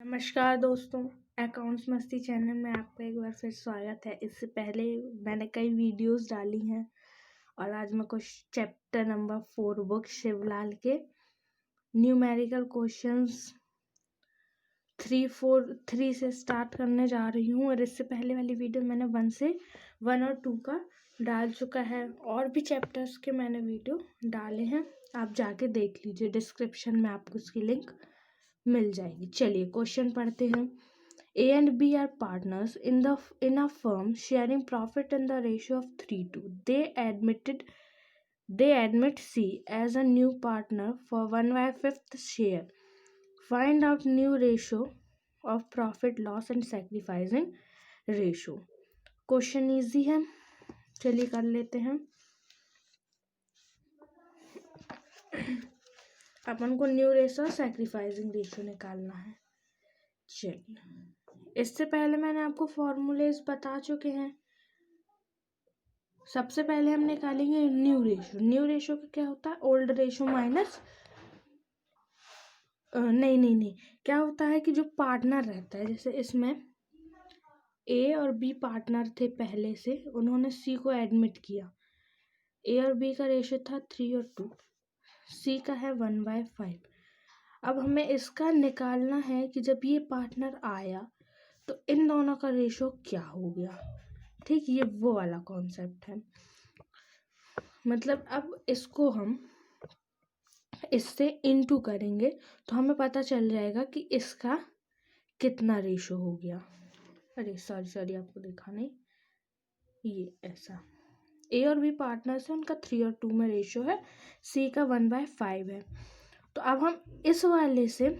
नमस्कार दोस्तों, अकाउंट्स मस्ती चैनल में आपका एक बार फिर स्वागत है। इससे पहले मैंने कई वीडियोस डाली हैं और आज मैं कुछ चैप्टर नंबर 4 बुक शिवलाल के न्यूमेरिकल क्वेश्चंस 3 से स्टार्ट करने जा रही हूँ। और इससे पहले वाली वीडियो मैंने 1 और 2 का डाल चुका है, और भी चैप्टर्स के मैंने वीडियो डाले हैं, आप जाके देख लीजिए, डिस्क्रिप्शन में आपको उसकी लिंक मिल जाएगी। चलिए क्वेश्चन पढ़ते हैं। A and B are partners in a firm sharing profit in the ratio of 3:2. They admit C as a new partner for 1/5 share. Find out new ratio of profit loss and sacrificing ratio. Question easy है, चलिए कर लेते हैं। अपन को new ratio और sacrificing ratio निकालना है। चलिए, इससे पहले मैंने आपको फॉर्मूलेज बता चुके हैं। सबसे पहले हम निकालेंगे न्यू रेशो। न्यू रेशो का क्या होता है? ओल्ड रेशो माइनस नहीं, क्या होता है कि जो पार्टनर रहता है, जैसे इसमें ए और बी पार्टनर थे पहले से, उन्होंने सी को एडमिट किया। ए और बी का रेशो था 3 और 2, सी का है 1/5। अब हमें इसका निकालना है कि जब ये पार्टनर आया तो इन दोनों का रेशो क्या हो गया। ठीक, ये वो वाला कॉन्सेप्ट है। मतलब अब इसको हम इससे इनटू करेंगे तो हमें पता चल जाएगा कि इसका कितना रेशो हो गया। अरे सॉरी, आपको देखा नहीं, ये ऐसा। ए और बी पार्टनर्स है, उनका 3 और 2 में रेशो है, सी का 1/5 है। तो अब हम इस वाले से,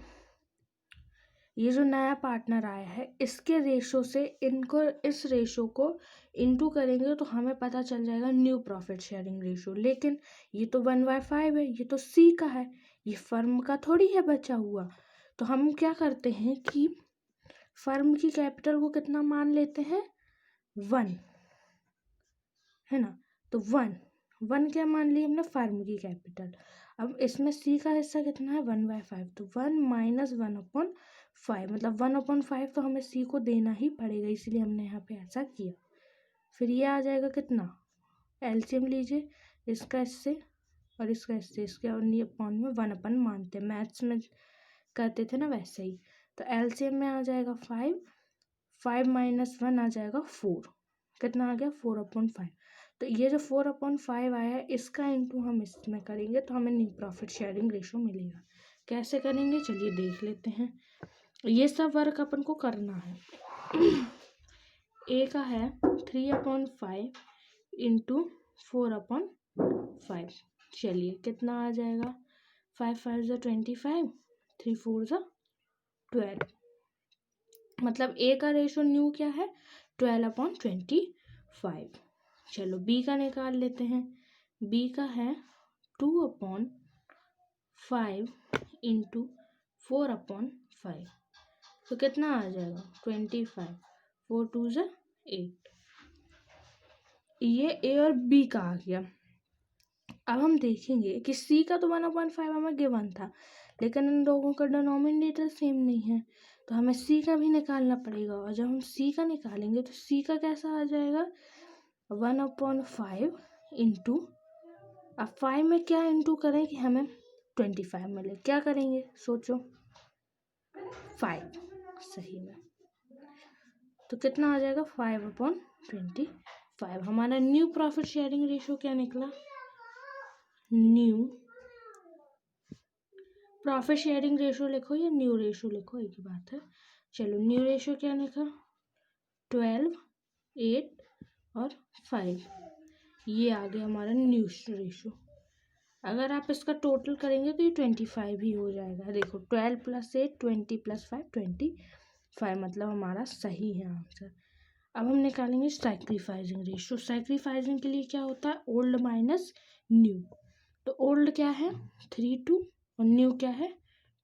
ये जो नया पार्टनर आया है, इसके रेशो से इनको, इस रेशो को इनटू करेंगे तो हमें पता चल जाएगा न्यू प्रॉफिट शेयरिंग रेशो। लेकिन ये तो 1/5 है, ये तो सी का है, ये फर्म का थोड़ी है बचा हुआ। तो हम क्या करते हैं कि फर्म की कैपिटल को कितना मान लेते हैं? 1 है ना। तो 1 क्या मान ली हमने? फर्म की कैपिटल। अब इसमें सी का हिस्सा कितना है? 1/5। तो 1 - 1/5, मतलब 1/5 तो हमें सी को देना ही पड़ेगा, इसलिए हमने यहाँ पे ऐसा किया। फिर ये आ जाएगा कितना? एलसीएम लीजिए, इसका इससे और इसका इससे, इसके अपॉन में 1 मानते हैं, मैथ्स में करते थे ना वैसे ही। तो एलसीएम में आ जाएगा 5 - 1 आ जाएगा 4। कितना आ गया? 4/5। तो ये जो 4/5 आया है, इसका इंटू हम इसमें करेंगे तो हमें न्यू प्रॉफिट शेयरिंग रेशो मिलेगा। कैसे करेंगे चलिए देख लेते हैं। ये सब वर्क अपन को करना है। ए का है 3/5 इंटू 4/5। चलिए कितना आ जाएगा? 5 × 5 = 25, 3 × 4 = 12। मतलब ए का रेशो न्यू क्या है? 12/25। चलो बी का निकाल लेते हैं। बी का है 2/5 इंटू 4/5। तो कितना आ जाएगा? 25, 4 × 2 = 8। ये ए और बी का आ गया। अब हम देखेंगे कि सी का तो 1/5 हमें गिवन था, लेकिन इन लोगों का डिनोमिनेटर सेम नहीं है, तो हमें सी का भी निकालना पड़ेगा। और जब हम सी का निकालेंगे तो सी का कैसा आ जाएगा? 1/5 इंटू, अब 5 में क्या इंटू करें कि हमें 25 मिले? क्या करेंगे सोचो? 5 सही में। तो कितना आ जाएगा? 5/25। हमारा न्यू प्रॉफिट शेयरिंग रेशो क्या निकला? न्यू प्रॉफिट शेयरिंग रेशो लिखो या न्यू रेशो लिखो, एक ही बात है। चलो न्यू रेशो क्या लिखा? 12, 8 और 5। ये आ गया हमारा न्यू रेशो। अगर आप इसका टोटल करेंगे तो ये 25 ही हो जाएगा। देखो 12 + 8 20 + 5 25, मतलब हमारा सही है आंसर। अब हम निकालेंगे सैक्रिफाइसिंग रेशो। सैक्रिफाइसिंग के लिए क्या होता है? Old minus new. तो ओल्ड क्या है? 3/2 और न्यू क्या है?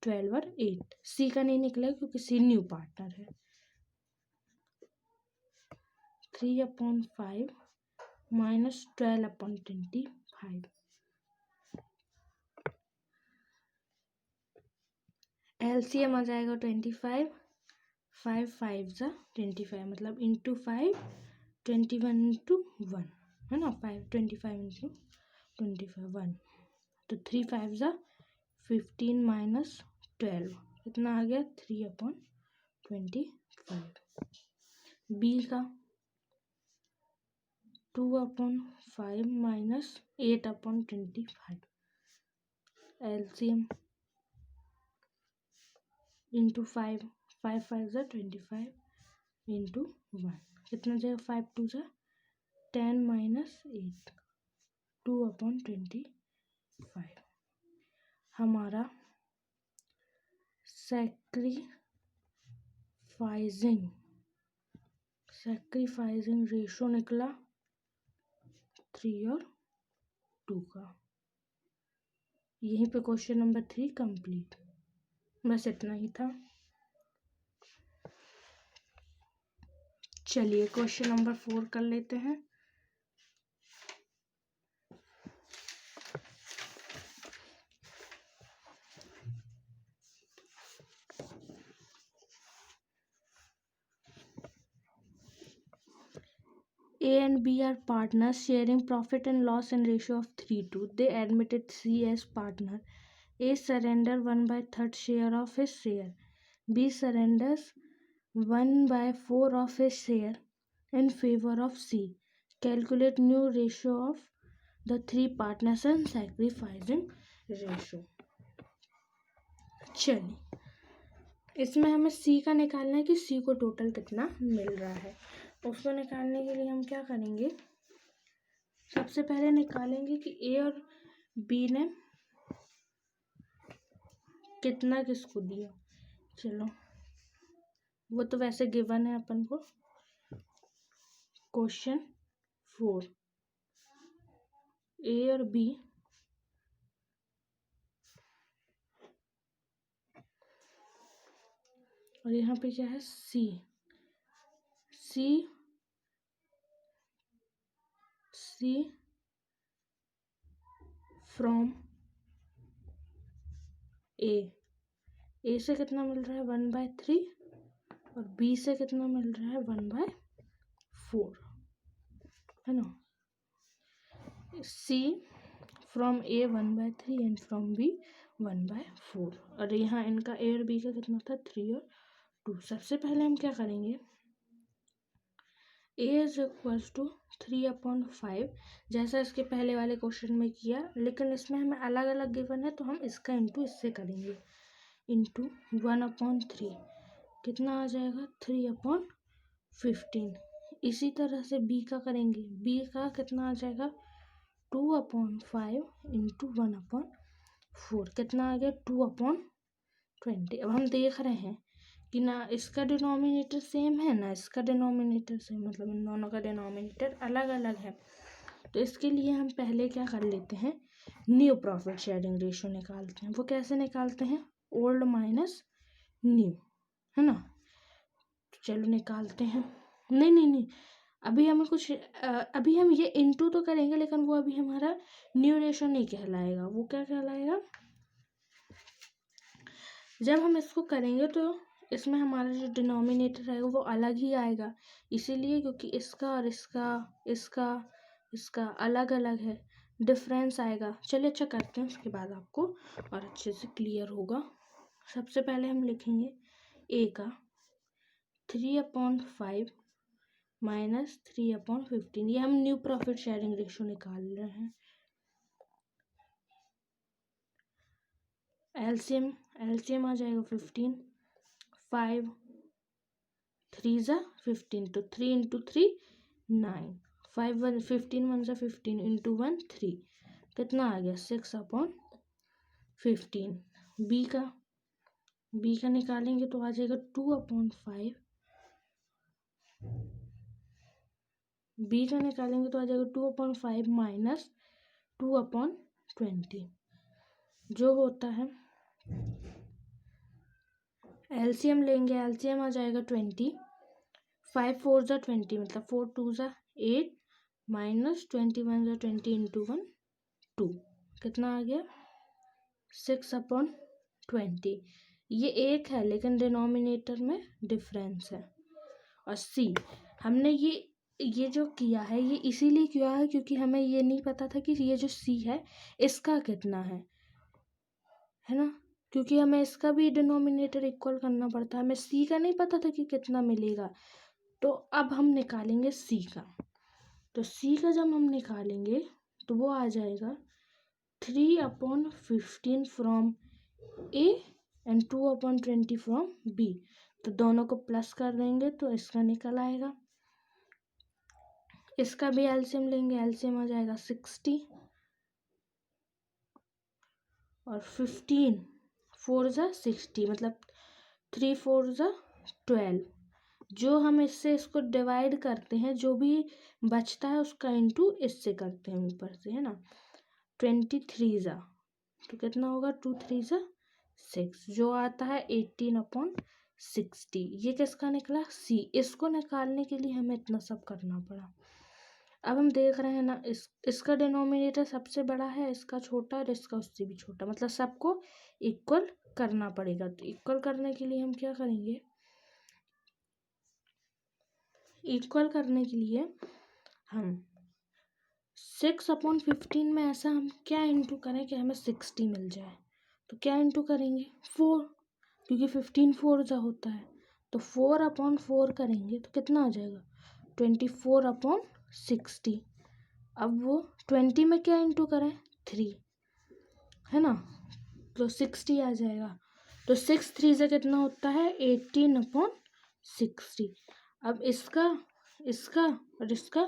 12 और 8। सी का नहीं निकलेगा क्योंकि सी न्यू पार्टनर है। 3/5 - 12/25। एलसीएम आ जाएगा 25, 5 5 ज़ा 25 मतलब इंटू 5 21 इंटू 1 है ना, 5 25 इंटू 25 1, तो 3 5 ज़ा 15 माइनस 12 कितना आ गया 3/25। बी का 2/5 माइनस 8/25 एलसीएम इंटू 5 5 5 ज़ा 25 इंटू 1 कितना जाएगा 5 2 ज़ा 10 माइनस 8 2/25। हमारा सैक्रिफाइसिंग रेशो निकला 3 और 2 का। यहीं पे क्वेश्चन नंबर 3 कंप्लीट। बस इतना ही था। चलिए क्वेश्चन नंबर 4 कर लेते हैं। A and B are partners sharing profit and loss in ratio of 3:2. They admitted C as partner. A surrender 1/3 share of his share. B surrenders 1/4 of his share in favor of C. Calculate new ratio of the three partners and sacrificing ratio. चलिए इसमें हमें C का निकालना है कि C को total कितना मिल रहा है। उसको निकालने के लिए हम क्या करेंगे, सबसे पहले निकालेंगे कि A और B ने कितना किसको दिया। चलो वो तो वैसे गिवन है अपन को। क्वेश्चन 4 A और B और यहाँ पे क्या है C फ्रॉम A से कितना मिल रहा है 1/3 और B से कितना मिल रहा है 1/4 है ना। C from A 1/3 and from B 1/4 और यहाँ इनका A और B का कितना था 3 और 2। सबसे पहले हम क्या करेंगे, A इज इक्वल्स टू 3/5 जैसा इसके पहले वाले क्वेश्चन में किया, लेकिन इसमें हमें अलग अलग गिवन है तो हम इसका इंटू इससे करेंगे। इंटू 1/3 कितना आ जाएगा 3/15। इसी तरह से B का करेंगे, B का कितना आ जाएगा 2/5 इंटू 1/4 कितना आ गया 2/20। अब हम देख रहे हैं कि ना इसका डिनोमिनेटर सेम है ना इसका डिनोमिनेटर सेम, मतलब इन दोनों का डिनोमिनेटर अलग अलग है। तो इसके लिए हम पहले क्या कर लेते हैं, न्यू प्रॉफिट शेयरिंग रेशियो निकालते हैं। वो कैसे निकालते हैं, ओल्ड माइनस न्यू है ना। तो चलो निकालते हैं। नहीं अभी हमें कुछ अभी हम ये इनटू तो करेंगे, लेकिन वो अभी हमारा न्यू रेशियो नहीं कहलाएगा। वो क्या कहलाएगा, जब हम इसको करेंगे तो इसमें हमारा जो डिनोमिनेटर आएगा वो अलग ही आएगा, इसीलिए क्योंकि इसका और इसका अलग अलग है, डिफरेंस आएगा। चलिए अच्छा करते हैं, उसके बाद आपको और अच्छे से क्लियर होगा। सबसे पहले हम लिखेंगे A का 3/5 माइनस 3/15। ये हम न्यू प्रॉफिट शेयरिंग रेशियो निकाल रहे हैं। एलसीएम आ जाएगा 15, 5 3 ज़ा 15 तो 3 इंटू 3 9, 5 1 15 1 ज़ा 15 इंटू 1 3 कितना आ गया 6/15। बी का निकालेंगे तो आ जाएगा 2/5। बी का निकालेंगे तो आ जाएगा 2/5 माइनस 2/20 जो होता है। एलसीएम लेंगे, एलसीएम आ जाएगा 20, 5 4 ज़ा 20 मतलब 4 2 ज़ा 8 माइनस 21 ज़ा 20 इंटू 1 2 कितना आ गया 6/20। ये एक है लेकिन डिनोमिनेटर में डिफरेंस है। और सी, हमने ये जो किया है ये इसीलिए किया है क्योंकि हमें ये नहीं पता था कि ये जो सी है इसका कितना है ना, क्योंकि हमें इसका भी डिनोमिनेटर इक्वल करना पड़ता है, हमें सी का नहीं पता था कि कितना मिलेगा। तो अब हम निकालेंगे सी का। तो सी का जब हम निकालेंगे तो वो आ जाएगा 3/15 from A and 2/20 from B. तो दोनों को प्लस कर देंगे तो इसका निकल आएगा। इसका भी एलसीएम लेंगे, एलसीएम आ जाएगा 60 और 15 4 ज़ा 60, मतलब 3 4 ज़ा 12। जो हम इससे इसको डिवाइड करते हैं, जो भी बचता है उसका इंटू इससे करते हैं ऊपर से, है ना। 23 ज़ा तो कितना होगा, 2 3 ज़ा 6, जो आता है 18/60। ये किसका निकला, सी। इसको निकालने के लिए हमें इतना सब करना पड़ा। अब हम देख रहे हैं ना, इसका डिनोमिनेटर सबसे बड़ा है, इसका छोटा और इसका उससे भी छोटा, मतलब सबको इक्वल करना पड़ेगा। तो इक्वल करने के लिए हम क्या करेंगे, इक्वल करने के लिए हम 6/15 में ऐसा हम क्या इंटू करें कि हमें 60 मिल जाए। तो क्या इंटू करेंगे, 4, क्योंकि 15 4 ज़ा होता है। तो 4/4 करेंगे तो कितना आ जाएगा, 24/60। अब वो 20 में क्या इंटू करें, 3, है ना, तो 60 आ जाएगा। तो 6 3 से कितना होता है, 18/60। अब इसका और इसका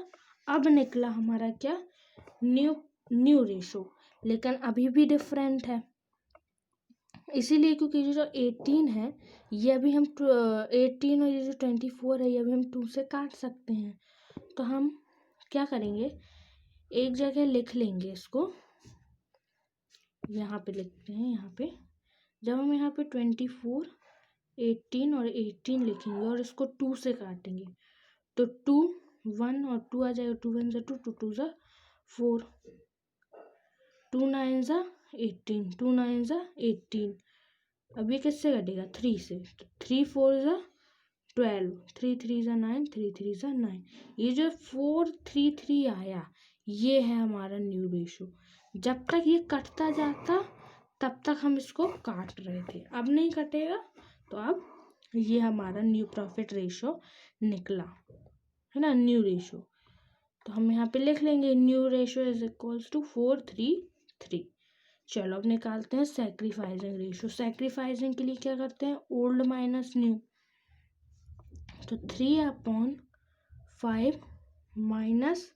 अब निकला हमारा क्या, न्यू रेशो, लेकिन अभी भी डिफरेंट है। इसीलिए क्योंकि जो 18 है ये अभी हम 18 और ये जो 24 है ये अभी हम 2 से काट सकते हैं। तो हम क्या करेंगे, एक जगह लिख लेंगे इसको, यहाँ पे लिखते हैं। यहाँ पे जब हम यहाँ पे 24 18 और 18 लिखेंगे और इसको 2 से काटेंगे तो 2 1 और 2 आ जाएगा, 2 1 ज़ा 2, 2 2 ज़ा 4, 2 9 ज़ा 18, 2 9 ज़ा 18। अभी किससे कटेगा, 3 से। तो 3 4 ज़ा 12, 3 3 ज़ा 9, 3 3 ज़ा 9। ये जो 4 3 3 आया ये है हमारा न्यू रेशो। जब तक ये कटता जाता तब तक हम इसको काट रहे थे, अब नहीं कटेगा। तो अब ये हमारा न्यू प्रॉफिट रेशो निकला, है ना, न्यू रेशो। तो हम यहाँ पे लिख लेंगे new ratio is equals to 4 3 3। चलो अब निकालते हैं सैक्रिफाइसिंग रेशो। सैक्रिफाइसिंग के लिए क्या करते हैं, ओल्ड माइनस न्यू। तो 3/5 माइनस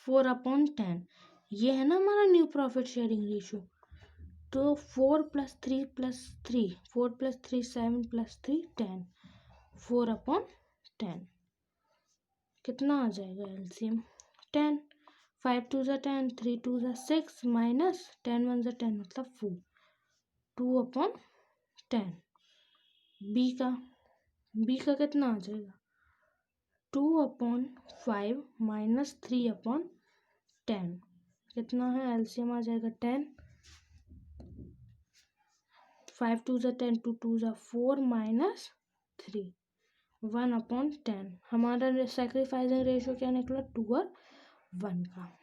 4/10, ये है ना हमारा न्यू प्रॉफिट शेयरिंग रेशो। तो 4 + 3 + 3, 4 + 3 7 + 3 10, 4/10 कितना आ जाएगा एलसीएम, 10। 5 2 ज़ा 10, 3 2 ज़ा 6 माइनस 10 1 ज़ा 10 मतलब 4, 2/10। बी का कितना आ जाएगा, 2/5 माइनस 3/10 कितना है, एलसीएम आ जाएगा 10। 5 2 ज़ा 10, 2 2 ज़ा 4 माइनस 3, 1/10। हमारा सैक्रिफाइसिंग रेशो क्या निकला, 2 और 1 का।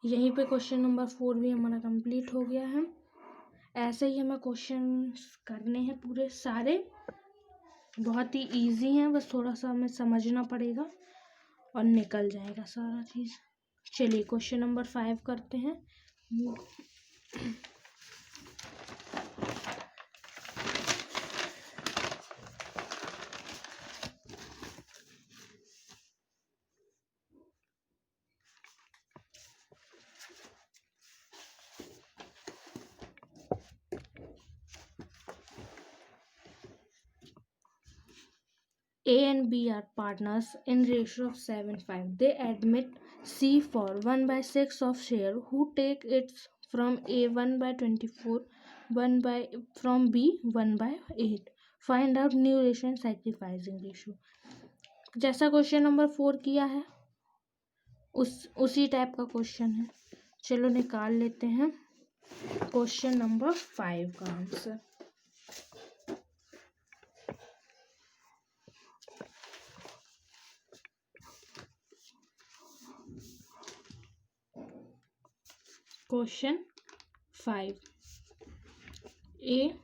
यहीं पे क्वेश्चन नंबर 4 भी हमारा कंप्लीट हो गया है। ऐसे ही हमें क्वेश्चन करने हैं पूरे सारे, बहुत ही इजी हैं, बस थोड़ा सा हमें समझना पड़ेगा और निकल जाएगा सारा चीज़। चलिए क्वेश्चन नंबर 5 करते हैं। A and B are partners in ratio of 7:5. They admit C for 1/6 of share who take it from A 1/24, from B 1/8. Find out new ratio and sacrificing ratio. जैसा क्वेश्चन नंबर 4 किया है उसी type का question है। चलो निकाल लेते हैं। क्वेश्चन नंबर 5 का आंसर। क्वेश्चन 5, ए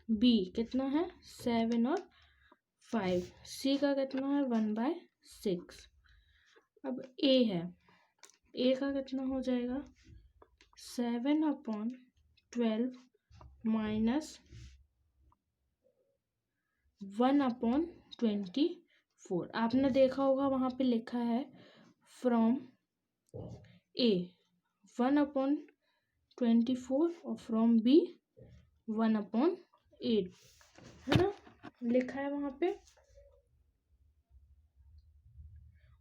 बी कितना है 7 और 5, सी का कितना है 1/6। अब ए है, ए का कितना हो जाएगा 7/12 माइनस 1/24। आपने देखा होगा वहाँ पे लिखा है फ्रॉम ए 1/24 और फ्रॉम बी 1/8, है ना, लिखा है वहाँ पे।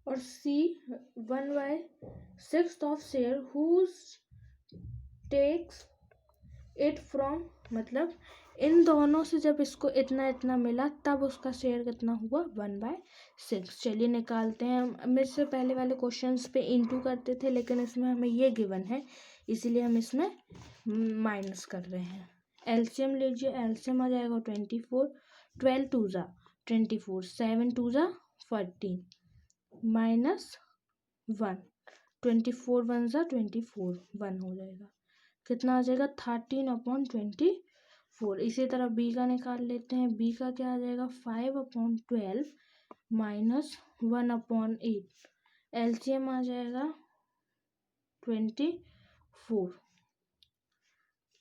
और C 1/6 of share whose takes it from, मतलब इन दोनों से जब इसको इतना इतना मिला तब उसका शेयर कितना हुआ 1/6। चलिए निकालते हैं। हम इससे पहले वाले क्वेश्चंस पे इनटू करते थे, लेकिन इसमें हमें ये गिवन है इसीलिए हम इसमें माइनस कर रहे हैं। एलसीएम लीजिए, एलसीएम आ जाएगा 24, 12 2 जा 24, 7 2 जा 14 माइनस 1, 24 1 जा 24, 1 हो जाएगा, कितना आ जाएगा 13/24। इसी तरह बी का निकाल लेते हैं। बी का क्या आ जाएगा 5/12 माइनस 1/8, एलसीएम आ जाएगा 24,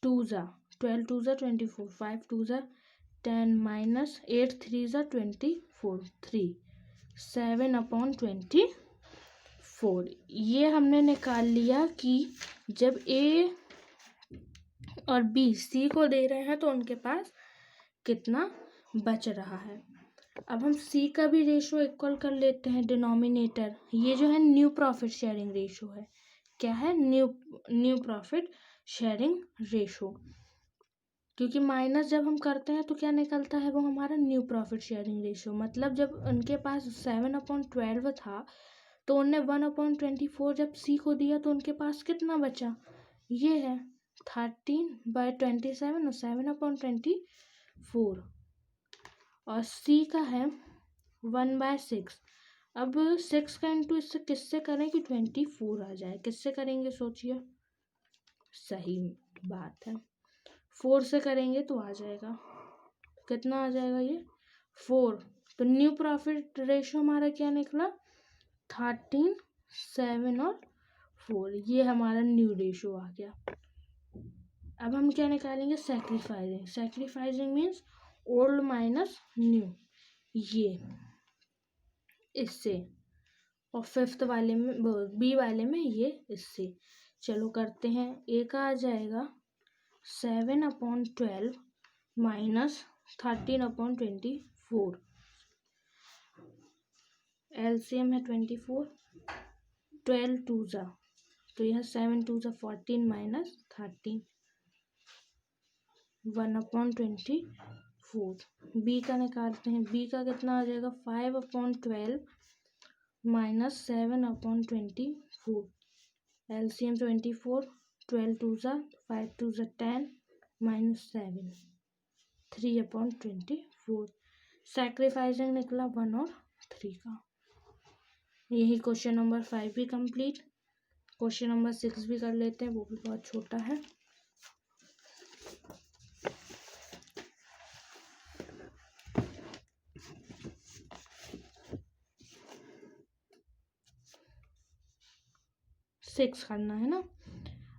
2 जा 12 2 जा 24, 5 2 जा 10 माइनस 8 3 जा 24, 3 7/24। ये हमने निकाल लिया कि जब ए और बी सी को दे रहे हैं तो उनके पास कितना बच रहा है। अब हम सी का भी रेशो इक्वल कर लेते हैं डिनोमिनेटर। ये जो है न्यू प्रॉफिट शेयरिंग रेशो है। क्या है न्यू प्रॉफिट शेयरिंग रेशो, क्योंकि माइनस जब हम करते हैं तो क्या निकलता है वो हमारा न्यू प्रॉफिट शेयरिंग रेशो। मतलब जब उनके पास 7/12 था तो उनने 1/24 जब सी को दिया तो उनके पास कितना बचा, ये है 13/27 और 7/24, और सी का है 1/6। अब 6 का इंटू इससे किससे करें कि 24 आ जाए, किससे करेंगे सोचिए, सही बात है 4 से करेंगे तो आ जाएगा, कितना आ जाएगा ये 4। तो न्यू प्रॉफिट रेशो हमारा क्या निकला 13, 7 और 4, ये हमारा न्यू रेशो आ गया। अब हम क्या निकालेंगे sacrificing. Sacrificing means old minus new, ये इससे, और फिफ्थ वाले में बी वाले में ये इससे। चलो करते हैं। ए का आ जाएगा 7/12 माइनस 13/24, एलसीएम है 24, 12 2 जा तो यह 7 2 जा 14 माइनस 13, 1/24। बी का निकालते हैं। बी का कितना आ जाएगा 5/12 माइनस 7/24, एलसीएम 24, 12 2 जा 5 2 जा 10 माइनस 7, 3/24। सैक्रिफाइसिंग निकला 1 और 3 का। यही क्वेश्चन नंबर 5 भी कंप्लीट। क्वेश्चन नंबर 6 भी कर लेते हैं, वो भी बहुत छोटा है। सिक्स करना है ना।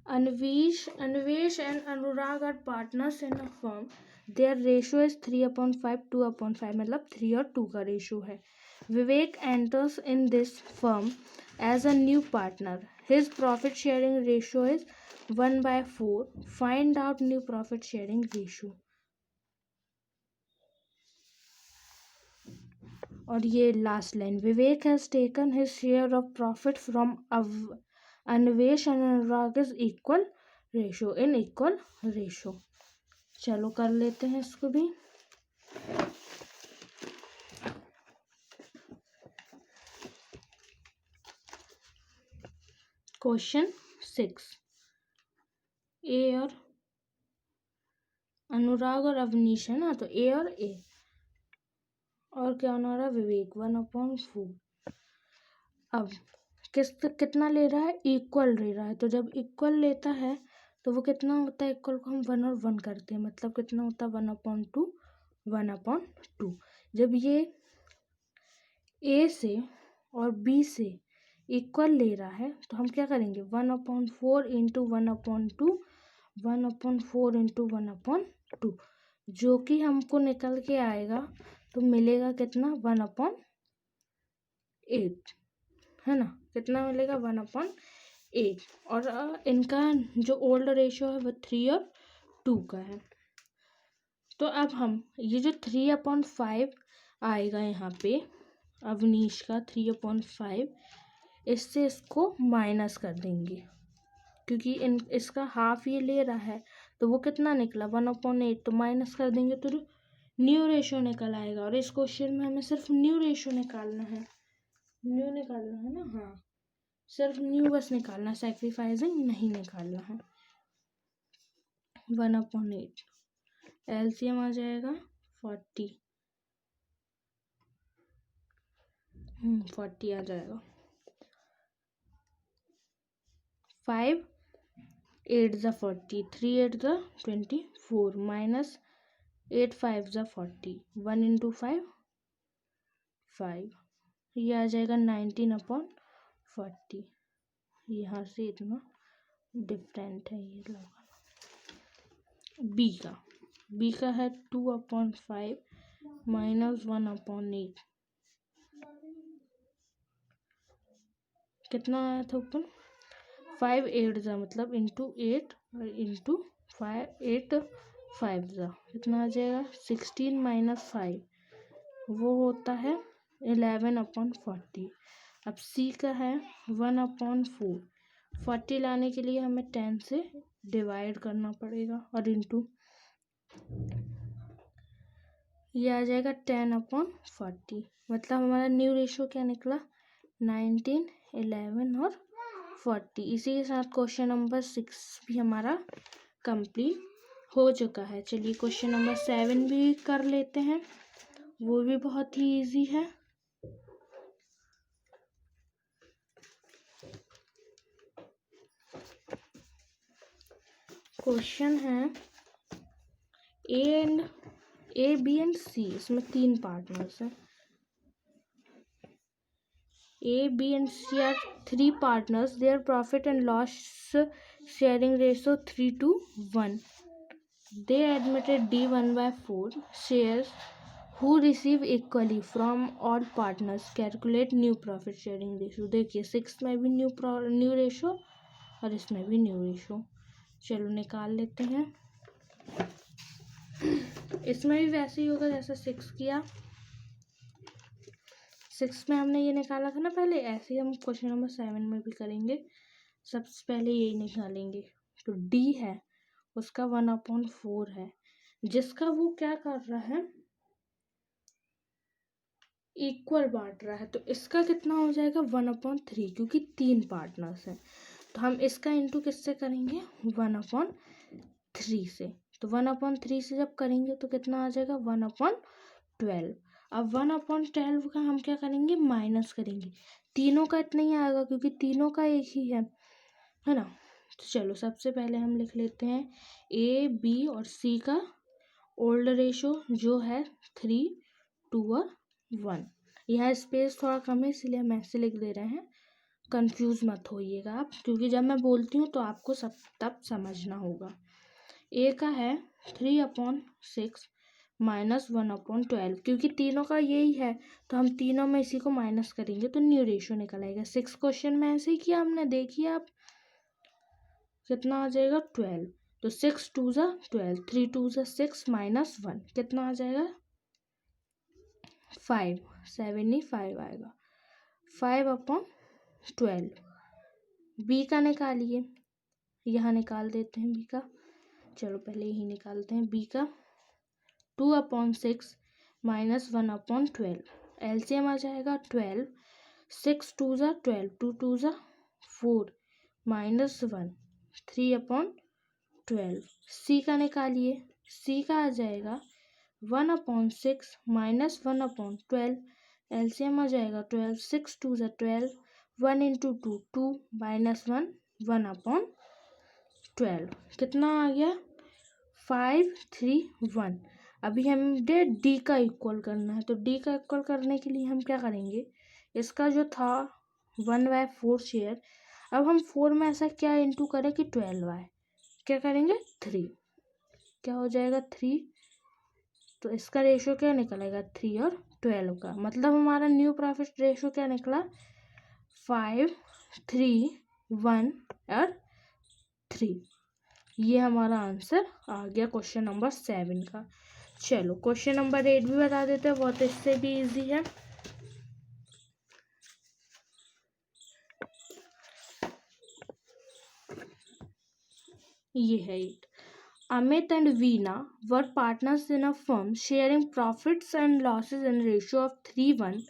Anvesh and Anurag are partners in a firm, their ratio is 3/5 2/5, मतलब 3 और 2 का रेशियो है। Vivek enters in this firm as a new partner, his profit sharing ratio is 1/4, find out new profit sharing ratio. और ये last line, Vivek has taken his share of profit from Anvesh and Anurag is equal ratio, in equal ratio. चलो कर लेते हैं इसको भी। Question 6, ए और अनुराग और अवनीश है ना, तो ए और ए। और क्या होना रहा, विवेक 1/4। अब कितना ले रहा है, इक्वल ले रहा है। तो जब इक्वल लेता है तो वो कितना होता है, इक्वल को हम 1 और 1 करते हैं, मतलब कितना होता है 1/2 1/2। जब ये ए से और बी से इक्वल ले रहा है तो हम क्या करेंगे, 1/4 इंटू 1/2 1/4 इंटू 1/2, जो कि हमको निकल के आएगा तो मिलेगा कितना 1/8, है ना। कितना मिलेगा 1/8। और इनका जो ओल्ड रेशियो है वो 3 और 2 का है। तो अब हम ये जो 3/5 आएगा यहाँ पे अवनीश का 3/5, इससे इसको माइनस कर देंगे, क्योंकि इसका हाफ ये ले रहा है तो वो कितना निकला 1/8, तो माइनस कर देंगे तो न्यू रेशियो निकल आएगा। और इस क्वेश्चन में हमें सिर्फ न्यू रेशियो निकालना है, न्यू निकालना है ना, हाँ सिर्फ न्यू बस निकालना, सैक्रिफाइसिंग नहीं निकालना है। 1/8 एलसीएम आ जाएगा 40, 40 आ जाएगा। 5 8 ज़ा 40, 3 8 ज़ा 24 माइनस 8 5 ज़ा 40, 1 इंटू 5 5, ये आ जाएगा 19/40। यहाँ से इतना डिफरेंट है ये लगाना। बी का है 2/5 माइनस 1/8, कितना आया था ऊपर 5 8 ज़ा मतलब इंटू 8 और इंटू 5 8 5 ज़ा कितना आ जाएगा 16 माइनस 5, वो होता है 11/40। अब सी का है 1/4, 40 लाने के लिए हमें 10 से डिवाइड करना पड़ेगा और इंटू, ये आ जाएगा 10/40। मतलब हमारा न्यू रेशियो क्या निकला 19 11 और 40। इसी के साथ क्वेश्चन नंबर 6 भी हमारा कंप्लीट हो चुका है। चलिए क्वेश्चन नंबर 7 भी कर लेते हैं, वो भी बहुत ही इजी है। क्वेश्चन है ए बी एंड सी, इसमें 3 पार्टनर्स हैं। A, B and C are 3 partners. Their profit and loss sharing ratio 3:1. They admitted D 1/4 shares who receive equally from all partners. Calculate new profit sharing ratio. देखिए 6 में भी new ratio और इसमें भी new ratio. चलो निकाल लेते हैं। इसमें भी वैसे ही होगा जैसा 6 किया, 6 में हमने ये निकाला था ना पहले, ऐसे ही हम क्वेश्चन नंबर 7 में भी करेंगे। सबसे पहले यही निकालेंगे। तो D है उसका 1/4 है, जिसका वो क्या कर रहा है इक्वल बांट रहा है, तो इसका कितना हो जाएगा 1/3, क्योंकि 3 पार्टनर्स हैं। तो हम इसका इंटू किससे करेंगे 1/3 से। तो 1/3 से जब करेंगे तो कितना आ जाएगा 1/12। अब 1/12 का हम क्या करेंगे माइनस करेंगे, तीनों का इतना ही आएगा क्योंकि तीनों का एक ही है ना। तो चलो सबसे पहले हम लिख लेते हैं ए बी और सी का ओल्ड रेशो जो है 3 2 और 1। यहाँ स्पेस थोड़ा कम है इसलिए हम ऐसे लिख दे रहे हैं, कंफ्यूज मत होइएगा आप, क्योंकि जब मैं बोलती हूँ तो आपको सब तब समझना होगा। ए का है 3/6 माइनस 1/12, क्योंकि तीनों का यही है तो हम तीनों में इसी को माइनस करेंगे तो न्यू रेशियो निकल आएगा। 6 क्वेश्चन में ऐसे ही किया हमने, देखिए आप कितना आ जाएगा 12। तो 6 2 ज़ा 12, 3 2 ज़ा 6 माइनस 1 कितना आ जाएगा 5, 75 आएगा 5/12। बी का निकालिए, यहाँ निकाल देते हैं बी का। चलो पहले यही निकालते हैं बी का 2/6 माइनस 1/12, एलसीएम आ जाएगा 12, 6 2 ज़ा 12, 2 2 ज़ा 4 माइनस 1 3/12। सी का निकालिए, सी का आ जाएगा 1/6 माइनस 1/12, एलसीएम आ जाएगा 12, 6 2 ज़ा 12, 1 इंटू 2 2 माइनस 1 1/12, कितना आ गया 5 3 1। अभी हमें डी का इक्वल करना है, तो डी का इक्वल करने के लिए हम क्या करेंगे, इसका जो था 1/4 शेयर, अब हम 4 में ऐसा क्या इंटू करें कि 12 आए, क्या करेंगे 3, क्या हो जाएगा 3, तो इसका रेशो क्या निकलेगा 3 और 12 का, मतलब हमारा न्यू प्रॉफिट रेशो क्या निकला 5 3 1 और 3। ये हमारा आंसर आ गया क्वेश्चन नंबर 7 का। चलो क्वेश्चन नंबर 8 भी बता देते हैं, बहुत इससे भी इजी है। ये है 8। Amit and Veena were partners in a firm sharing profits and losses in ratio of 3:1.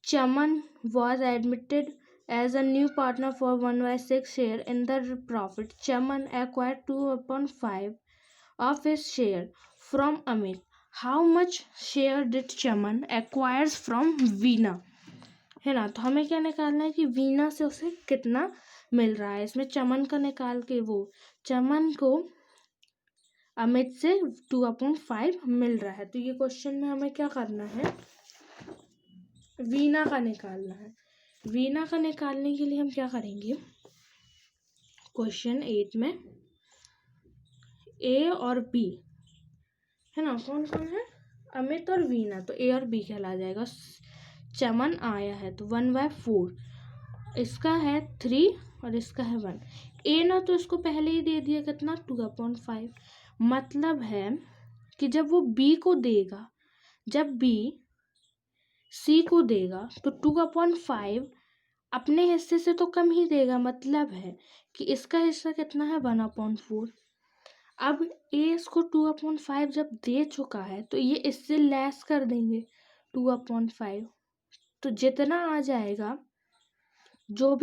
Chaman was admitted as a new partner for 1/6 share in the profit. Chaman acquired 2/5 of his share from Amit. How much share did Chaman acquires from Veena? है ना, तो हमें क्या निकालना है कि वीना से उसे कितना मिल रहा है। इसमें चमन का निकाल के, वो चमन को अमित से 2/5 मिल रहा है, तो ये क्वेश्चन में हमें क्या करना है, वीना का निकालना है। वीना का निकालने के लिए हम क्या करेंगे, क्वेश्चन 8 में ए और बी है ना, कौन कौन है, अमित और वीना, तो ए और बी कहला जाएगा। चमन आया है तो 1/4, इसका है 3 और इसका है 1। ए ना तो इसको पहले ही दे दिया कितना 2/5, मतलब है कि जब वो बी को देगा, जब बी सी को देगा तो 2/5 अपने हिस्से से तो कम ही देगा, मतलब है कि इसका हिस्सा कितना है 1/4। अब ए इसको 2/5 जब दे चुका है तो ये इससे लेस कर देंगे 2/5, तो जितना आ जाएगा, जो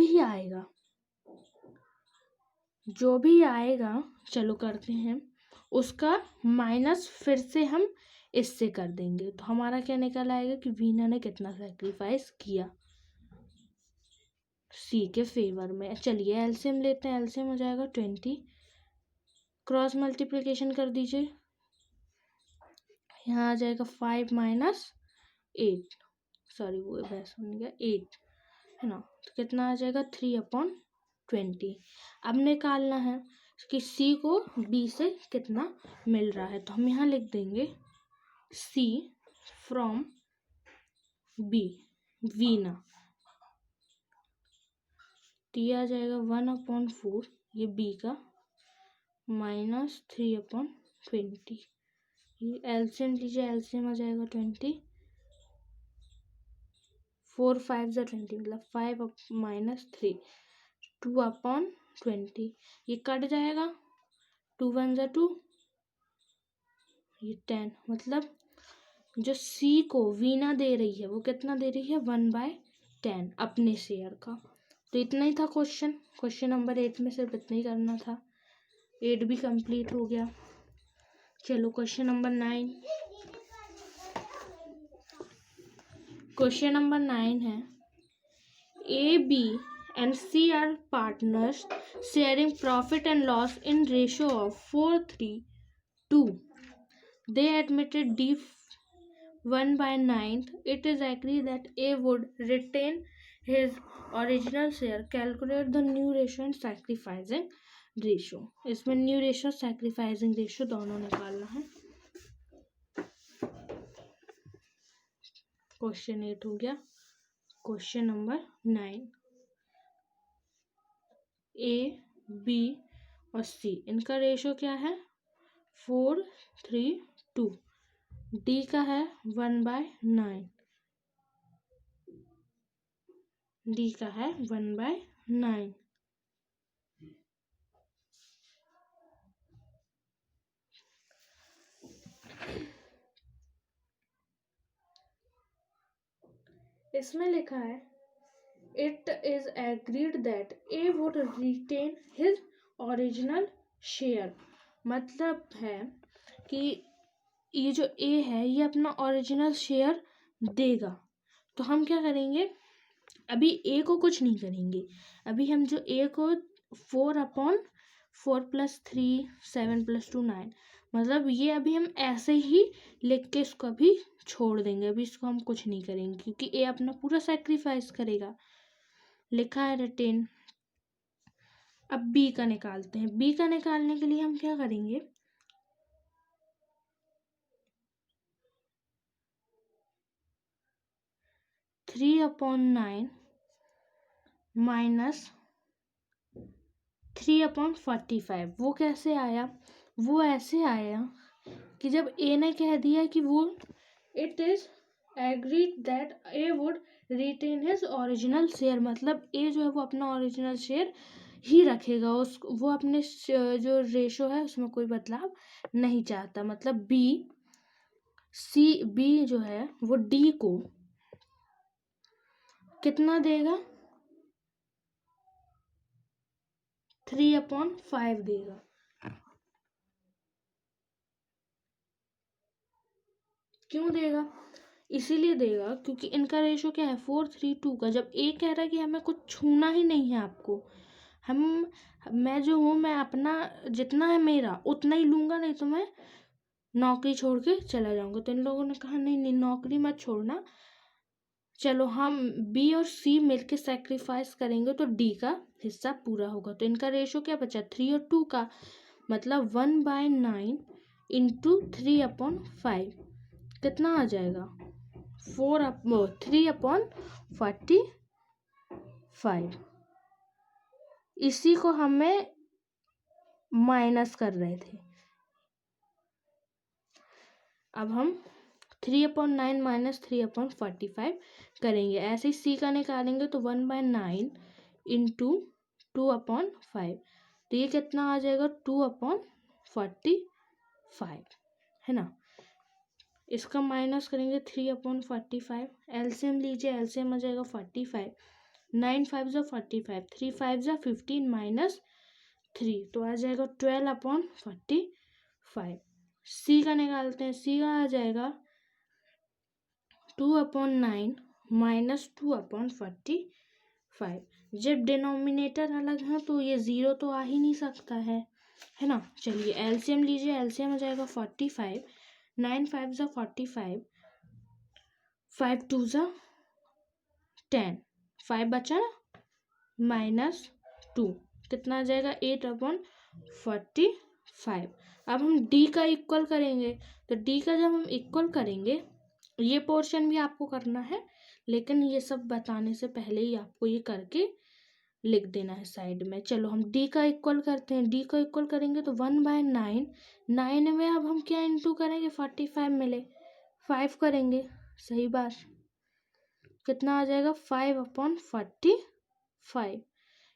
भी आएगा चलो करते हैं, उसका माइनस फिर से हम इससे कर देंगे, तो हमारा क्या निकल आएगा कि वीना ने कितना सैक्रिफाइस किया सी के फेवर में। चलिए एलसीएम लेते हैं, एलसीएम हो जाएगा 20, क्रॉस मल्टीप्लिकेशन कर दीजिए, यहाँ आ जाएगा 5 माइनस 8, सॉरी वो वैसे बन गया 8 है ना, तो कितना आ जाएगा 3/20। अब निकालना है कि सी को बी से कितना मिल रहा है, तो हम यहाँ लिख देंगे सी फ्रॉम बी, वीना, टी आ जाएगा 1/4, ये बी का माइनस 3/20, ये एलसीएम लीजिए, एलसीएम आ जाएगा 20, 4 5 ज़ा 20, मतलब 5 माइनस 3 2/20, ये कट जाएगा, 2 1 ज़ा 2, ये 10, मतलब जो सी को वीना दे रही है वो कितना दे रही है 1/10 अपने शेयर का। तो इतना ही था क्वेश्चन नंबर 8 में सिर्फ इतना ही करना था, 8 भी कंप्लीट हो गया। चलो क्वेश्चन नंबर 9, क्वेश्चन नंबर 9 है A B and C are partners sharing profit and loss in ratio of 4:3:2. They admitted D 1/9. It is agreed that A would retain his original share. Calculate the new ratio and sacrificing ratio. इसमें new ratio sacrificing ratio दोनों निकालना है। Question 8 हो गया। Question number 9, A B और सी इनका ratio क्या है 4:3:2, डी का है 1/9, डी का है 1/9। इसमें लिखा है it is agreed that A would retain his original share, मतलब है कि ये जो ए है ये अपना ओरिजिनल शेयर देगा। तो हम क्या करेंगे, अभी ए को कुछ नहीं करेंगे, अभी हम जो ए को 4/4 + 3 7 + 2 9, मतलब ये अभी हम ऐसे ही लिख के इसको अभी छोड़ देंगे, अभी इसको हम कुछ नहीं करेंगे क्योंकि ए अपना पूरा सेक्रीफाइस करेगा। लिखा है रिटेन। अब बी का निकालते हैं। बी का निकालने के लिए हम क्या करेंगे, 3/9 - 3/45। वो कैसे आया, वो ऐसे आया कि जब ए ने कह दिया कि वो it is agreed that A would retain his original share, मतलब ए जो है वो अपना ओरिजिनल शेयर ही रखेगा, उस वो अपने जो रेशो है उसमें कोई बदलाव नहीं चाहता। मतलब बी जो है वो डी को कितना देगा, 3/5 देगा। क्यों देगा, इसीलिए देगा क्योंकि इनका रेशो क्या है 4:3:2 का। जब ए कह रहा है कि हमें कुछ छूना ही नहीं है आपको, मैं जो हूँ मैं अपना जितना है मेरा उतना ही लूंगा, नहीं तो मैं नौकरी छोड़ के चला जाऊंगा। तो इन लोगों ने कहा नहीं नहीं नौकरी मत छोड़ना, चलो हम बी और सी मिलके सेक्रीफाइस करेंगे तो डी का हिस्सा पूरा होगा। तो इनका रेशो क्या बचा, 3 और 2 का, मतलब 1/9 × 3/5 कितना आ जाएगा, 3/45। इसी को हमें माइनस कर रहे थे। अब हम 3/9 - 3/45 करेंगे। ऐसे ही सी का निकालेंगे तो 1/9 × 2/5, तो ये कितना आ जाएगा 2/45, है ना। इसका माइनस करेंगे 3/45, एलसीएम लीजिए, एलसीएम आ जाएगा 45, 9 5 = 45, 3 5 = 15 - 3, तो आ जाएगा 12/45। सी का निकालते हैं, सी का आ जाएगा 2/9 - 2/45। जब डिनोमिनेटर अलग है तो ये 0 तो आ ही नहीं सकता है ना। चलिए एलसीएम लीजिए, एलसीएम आ जाएगा 45, 9 5 = 45, 5 2 = 10, 5 बचा ना, -2 कितना आ जाएगा 8/45। अब हम डी का इक्वल करेंगे, तो डी का जब हम इक्वल करेंगे, ये पोर्शन भी आपको करना है, लेकिन ये सब बताने से पहले ही आपको ये करके लिख देना है साइड में। चलो हम डी का इक्वल करते हैं। डी का इक्वल करेंगे तो 1/9, 9 में अब हम क्या इंटू करेंगे, 45 मिले 5 करेंगे, सही बात, कितना आ जाएगा 5/45।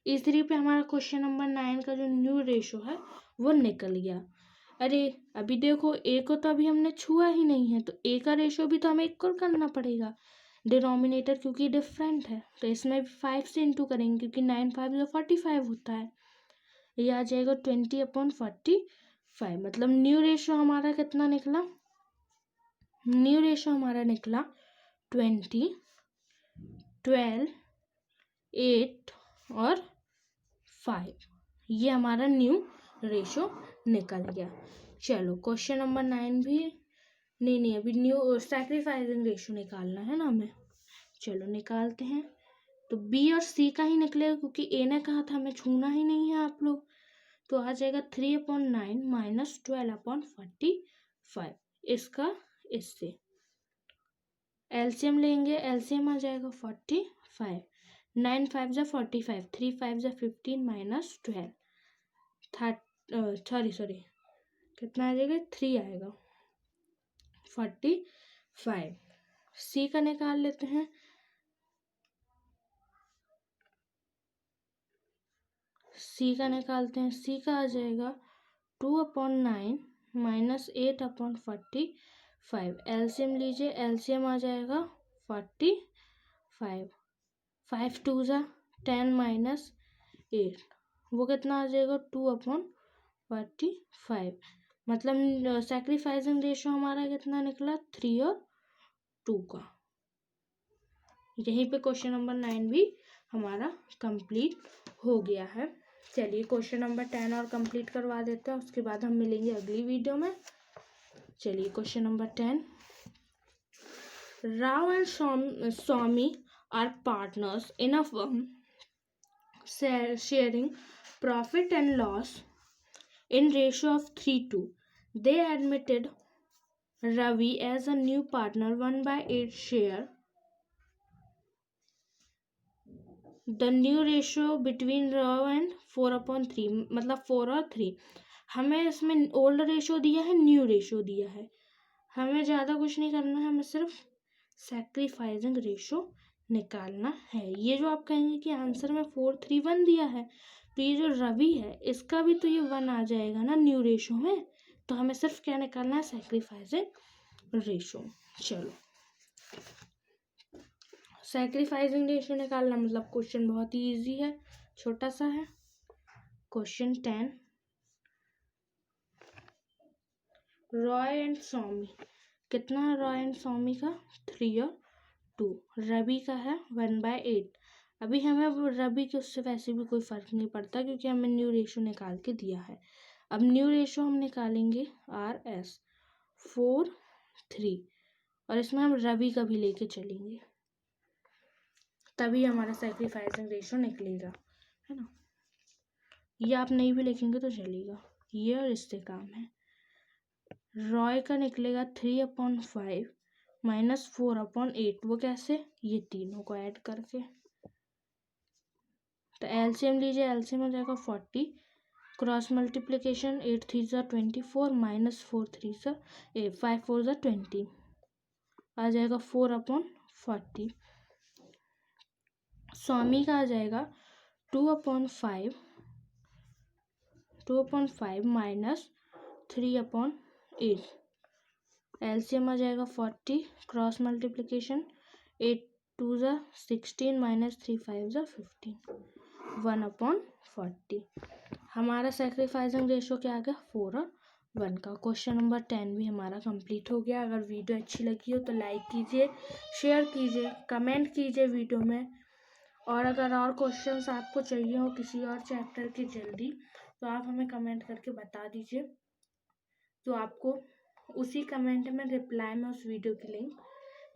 इसी पे हमारा क्वेश्चन नंबर 9 का जो न्यू रेशो है वो निकल गया। अरे अभी देखो ए को तो अभी हमने छुआ ही नहीं है, तो ए का रेशो भी तो हमें इक्वल करना पड़ेगा, डिनोमिनेटर क्योंकि डिफरेंट है, तो इसमें भी 5 से इंटू करेंगे क्योंकि 9 5 = 45 होता है। ये आ जाएगा 20/45। मतलब न्यू रेशो हमारा कितना निकला, न्यू रेशो हमारा निकला 20, 12, 8 और 5। ये हमारा न्यू रेशो निकल गया। चलो क्वेश्चन नंबर 9 भी नहीं अभी न्यू सैक्रिफाइसिंग रेशो निकालना है ना हमें। चलो निकालते हैं। तो बी और सी का ही निकलेगा क्योंकि ए ने कहा था हमें छूना ही नहीं है आप लोग। तो आ जाएगा 3/9 - 12/45। इसका इससे एलसीएम लेंगे, एलसीएम आ जाएगा 45, 9 5 = 45, 3 5 = 15 - 12, सॉरी कितना आ जाएगा 3 आएगा 45। सी का निकाल लेते हैं। सी का निकालते हैं, सी का आ जाएगा 2/9 - 8/45। एलसीएम लीजिए, एलसीएम आ जाएगा 45, 5 2 = 10 - 8, वो कितना आ जाएगा 2/45। 45, मतलब सेक्रीफाइसिंग रेशो हमारा कितना निकला, 3 और 2 का। यहीं पे क्वेश्चन नंबर 9 भी हमारा कंप्लीट हो गया है। चलिए क्वेश्चन नंबर 10 और कंप्लीट करवा देते हैं, उसके बाद हम मिलेंगे अगली वीडियो में। चलिए question number 10, Rao and Swami are partners in a firm sharing profit and loss in ratio of 3:2. They admitted Ravi as a new partner 1/8 share. The new ratio between Rav and 4/3, मतलब 4 और 3। हमें इसमें ओल्ड रेशो दिया है, new ratio दिया है, हमें ज़्यादा कुछ नहीं करना है, हमें सिर्फ सैक्रिफाइसिंग रेशो निकालना है। ये जो आप कहेंगे कि आंसर में 4:3:1 दिया है, तो ये जो रवि है इसका भी तो ये 1 आ जाएगा ना न्यू रेशो में, तो हमें सिर्फ क्या निकालना है, सैक्रिफाइसिंग रेशो। चलो सैक्रिफाइसिंग रेशो निकालना मतलब क्वेश्चन बहुत ही ईजी है, छोटा सा है। क्वेश्चन 10, रॉय एंड स्वामी, कितना है रॉय एंड स्वामी का, 3 और 2। रवि का है 1/8। अभी हमें रवि के उससे वैसे भी कोई फ़र्क नहीं पड़ता क्योंकि हमें न्यू रेशो निकाल के दिया है। अब न्यू रेशो हम निकालेंगे RS 4:3, और इसमें हम रवि का भी लेके चलेंगे, तभी हमारा सैक्रिफाइसिंग रेशो निकलेगा, है ना। ये आप नहीं भी लिखेंगे तो चलेगा, ये और इससे काम है। रॉय का निकलेगा 3/5 माइनस 4/8, वो कैसे, ये तीनों को ऐड करके। तो एलसीएम लीजिए, एलसीएम हो जाएगा 40, क्रॉस मल्टीप्लिकेशन 8 3 24 माइनस 4 3 5 4 20, आ जाएगा 4/40। स्वामी का आ जाएगा 2/5 माइनस 3/8, एलसीएम आ जाएगा 40, क्रॉस मल्टीप्लिकेशन 8 2 16 माइनस 3 5 15, 1/40। हमारा सैक्रिफाइसिंग रेशो क्या आ गया, 4 और 1 का। क्वेश्चन नंबर 10 भी हमारा कंप्लीट हो गया। अगर वीडियो अच्छी लगी हो तो लाइक कीजिए, शेयर कीजिए, कमेंट कीजिए वीडियो में, और अगर और क्वेश्चंस आपको चाहिए हो किसी और चैप्टर की जल्दी, तो आप हमें कमेंट करके बता दीजिए, तो आपको उसी कमेंट में रिप्लाई में उस वीडियो की लिंक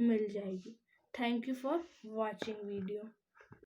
मिल जाएगी। Thank you for watching video.